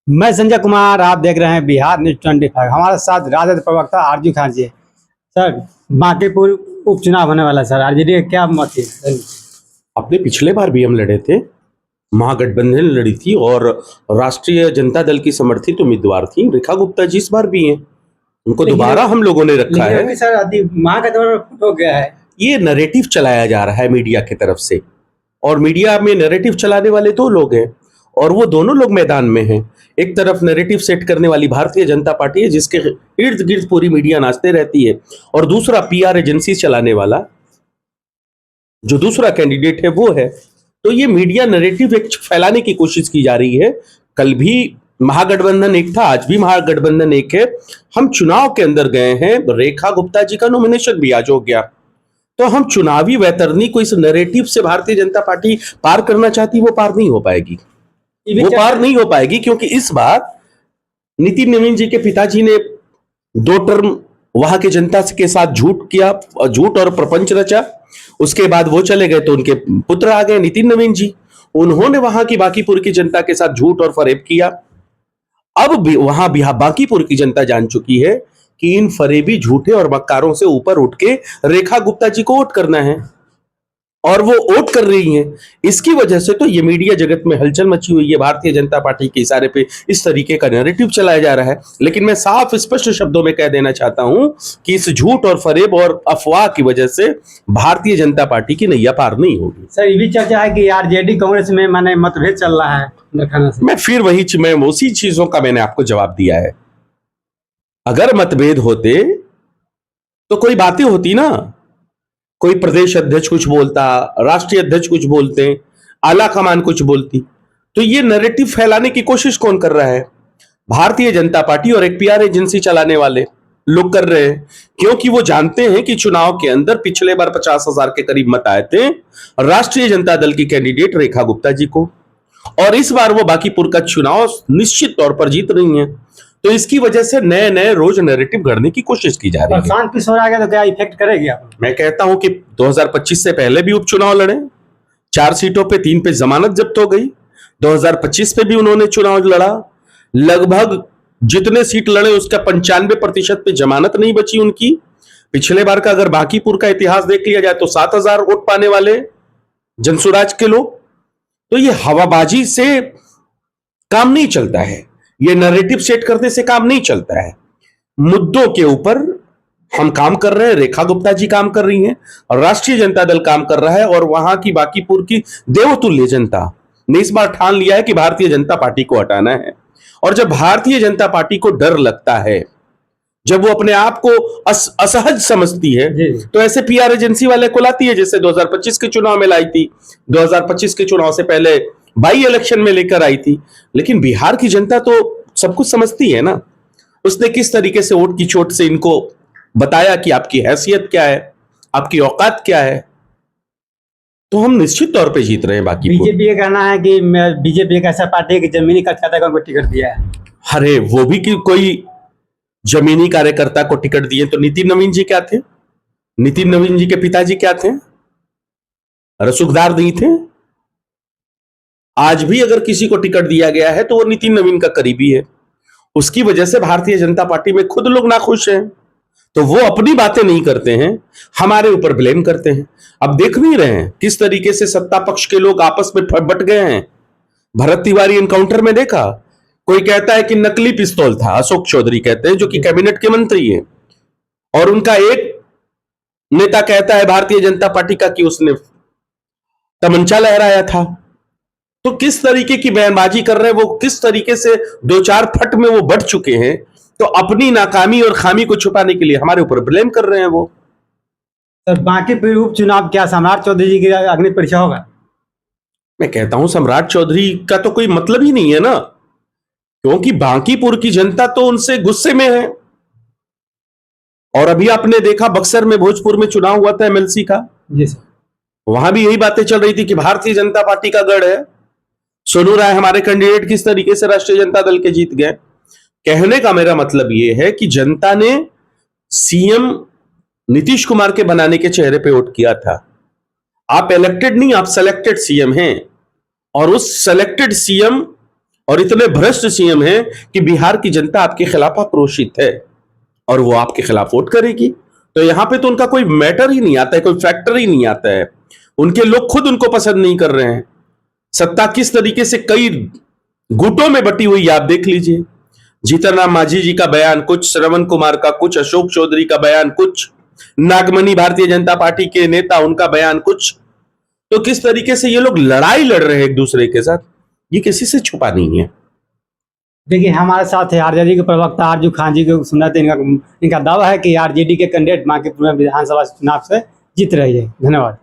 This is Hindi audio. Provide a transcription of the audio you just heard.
मैं संजय कुमार, आप देख रहे हैं बिहार न्यूज 25। हमारे साथ राजद प्रवक्ता आरजू खान जी। सर, बांकीपुर उपचुनाव होने वाला है सर, आरजेडी का क्या मत है? अपने पिछले बार भी हम लड़े थे, महागठबंधन लड़ी थी और राष्ट्रीय जनता दल की समर्थित उम्मीदवार थी रेखा गुप्ता जी। इस बार भी हैं, उनको दोबारा हम लोगों ने रखा है। लेकिन सर महागठबंधन हो गया है। ये नैरेटिव चलाया जा रहा है मीडिया की तरफ से, और मीडिया में नैरेटिव चलाने वाले दो लोग हैं और वो दोनों लोग मैदान में हैं। एक तरफ नैरेटिव सेट करने वाली भारतीय जनता पार्टी है, जिसके इर्द गिर्द पूरी मीडिया नाचते रहती है, और दूसरा पीआर एजेंसी चलाने वाला जो दूसरा कैंडिडेट है वो है। तो ये मीडिया नैरेटिव एक फैलाने की कोशिश की जा रही है। कल भी महागठबंधन एक था, आज भी महागठबंधन एक है। हम चुनाव के अंदर गए हैं, रेखा गुप्ता जी का नॉमिनेशन भी आज हो गया, तो हम चुनावी वैतरणी को इस नैरेटिव से भारतीय जनता पार्टी पार करना चाहती, वो पार नहीं हो पाएगी। वो पार नहीं हो पाएगी क्योंकि इस बार नितिन नवीन जी के पिताजी ने 2 टर्म वहां के जनता के साथ झूठ किया, झूठ और प्रपंच रचा। उसके बाद वो चले गए तो उनके पुत्र आ गए नितिन नवीन जी, उन्होंने वहां की बांकीपुर की जनता के साथ झूठ और फरेब किया। अब भी वहां बांकीपुर की जनता जान चुकी है कि इन फरेबी झूठे और मक्कारों से ऊपर उठ के रेखा गुप्ता जी को वोट करना है, और वो वोट कर रही हैं। इसकी वजह से तो ये मीडिया जगत में हलचल मची हुई है। भारतीय जनता पार्टी के इशारे पे इस तरीके का नैरेटिव चलाया जा रहा है। लेकिन मैं साफ स्पष्ट शब्दों में कह देना चाहता हूं कि इस झूठ और फरेब और अफवाह की वजह से भारतीय जनता पार्टी की नैया पार नहीं होगी। सर, ये भी चर्चा है कि आरजेडी कांग्रेस में माने मतभेद चल रहा है से। मैं उसी चीजों का मैंने आपको जवाब दिया है। अगर मतभेद होते तो कोई बातें होती ना, कोई प्रदेश अध्यक्ष कुछ बोलता, राष्ट्रीय अध्यक्ष कुछ बोलते, आला कमान कुछ बोलती। तो ये नैरेटिव फैलाने की कोशिश कौन कर रहा है? भारतीय जनता पार्टी और एक पीआर एजेंसी चलाने वाले लोग कर रहे हैं, क्योंकि वो जानते हैं कि चुनाव के अंदर पिछले बार 50,000 के करीब मत आए थे राष्ट्रीय जनता दल की कैंडिडेट रेखा गुप्ता जी को, और इस बार वो बांकीपुर का चुनाव निश्चित तौर पर जीत रही हैं। तो इसकी वजह से नए नए रोज नैरेटिव गढ़ने की कोशिश की जा रही है। शांत किशोर आ गया तो क्या इफेक्ट करेगी आप? मैं कहता हूं कि 2025 से पहले भी उपचुनाव लड़े, 4 सीटों पे 3 पे जमानत जब्त हो गई। 2025 पे भी उन्होंने चुनाव लड़ा, लगभग जितने सीट लड़े उसका 95% पे जमानत नहीं बची उनकी। पिछले बार का अगर बांकीपुर का इतिहास देख लिया जाए तो 7,000 वोट पाने वाले जनसुराज के लोग। तो ये हवाबाजी से काम नहीं चलता है, ये नैरेटिव सेट करने से काम नहीं चलता है। मुद्दों के ऊपर हम काम कर रहे हैं, रेखा गुप्ता जी काम कर रही हैं और राष्ट्रीय जनता दल काम कर रहा है, और वहां की बांकीपुर की देवतुल्य जनता ने इस बार ठान लिया है कि भारतीय जनता पार्टी को हटाना है। और जब भारतीय जनता पार्टी को डर लगता है, जब वो अपने आप को असहज समझती है, तो ऐसे पीआर एजेंसी वाले को लाती है, जैसे 2025 के चुनाव में लाई थी, 2025 के चुनाव से पहले बाई इलेक्शन में लेकर आई थी। लेकिन बिहार की जनता तो सब कुछ समझती है ना, उसने किस तरीके से वोट की चोट से इनको बताया कि आपकी हैसियत क्या है, आपकी औकात क्या है। तो हम निश्चित तौर पे जीत रहे हैं। बाकी बीजेपी का कहना है कि बीजेपी एक ऐसा पार्टी है कि जमीनी कार्यकर्ता को टिकट दिया है। अरे वो भी कि कोई जमीनी कार्यकर्ता को टिकट दिए, तो नितिन नवीन जी क्या थे? नितिन नवीन जी के पिताजी क्या थे? रसूखदार नहीं थे? आज भी अगर किसी को टिकट दिया गया है तो वो नितिन नवीन का करीबी है। उसकी वजह से भारतीय जनता पार्टी में खुद लोग नाखुश हैं, तो वो अपनी बातें नहीं करते हैं, हमारे ऊपर ब्लेम करते हैं। अब देख नहीं रहे हैं किस तरीके से सत्ता पक्ष के लोग आपस में बट गए हैं। भरत तिवारी एनकाउंटर में देखा, कोई कहता है कि नकली पिस्तौल था, अशोक चौधरी कहते हैं, जो कि कैबिनेट के मंत्री हैं, और उनका एक नेता कहता है भारतीय जनता पार्टी का कि उसने तमंचा लहराया था। तो किस तरीके की बयानबाजी कर रहे हैं वो, किस तरीके से 2-4 फट में वो बढ़ चुके हैं, तो अपनी नाकामी और खामी को छुपाने के लिए हमारे ऊपर ब्लेम कर रहे हैं वो। सर, बांकीपुर उपचुनाव क्या सम्राट चौधरी जी की अग्नि परीक्षा होगा? मैं कहता हूं सम्राट चौधरी का तो कोई मतलब ही नहीं है ना, क्योंकि बांकीपुर की जनता तो उनसे गुस्से में है। और अभी आपने देखा बक्सर में, भोजपुर में चुनाव हुआ था एमएलसी का, जी सर, वहां भी यही बातें चल रही थी कि भारतीय जनता पार्टी का गढ़ है। सोनू राय हमारे कैंडिडेट किस तरीके से राष्ट्रीय जनता दल के जीत गए। कहने का मेरा मतलब यह है कि जनता ने सीएम नीतीश कुमार के बनाने के चेहरे पे वोट किया था। आप इलेक्टेड नहीं, आप सेलेक्टेड सीएम हैं, और उस सेलेक्टेड सीएम और इतने भ्रष्ट सीएम हैं कि बिहार की जनता आपके खिलाफ आक्रोशित है और वो आपके खिलाफ वोट करेगी। तो यहां पे तो उनका कोई मैटर ही नहीं आता है, कोई फैक्टर ही नहीं आता है। उनके लोग खुद उनको पसंद नहीं कर रहे हैं। सत्ता किस तरीके से कई गुटों में बटी हुई आप देख लीजिए। जीतन राम मांझी जी का बयान कुछ, श्रवण कुमार का कुछ, अशोक चौधरी का बयान कुछ, नागमणि भारतीय जनता पार्टी के नेता उनका बयान कुछ। तो किस तरीके से ये लोग लड़ाई लड़ रहे हैं एक दूसरे के साथ, ये किसी से छुपा नहीं है। देखिए हमारे साथ है आरजेडी के प्रवक्ता आरजू खान जी को सुना थे। इनका दावा है कि आरजेडी के कैंडिडेट बांकीपुर में विधानसभा चुनाव से जीत रही है। धन्यवाद।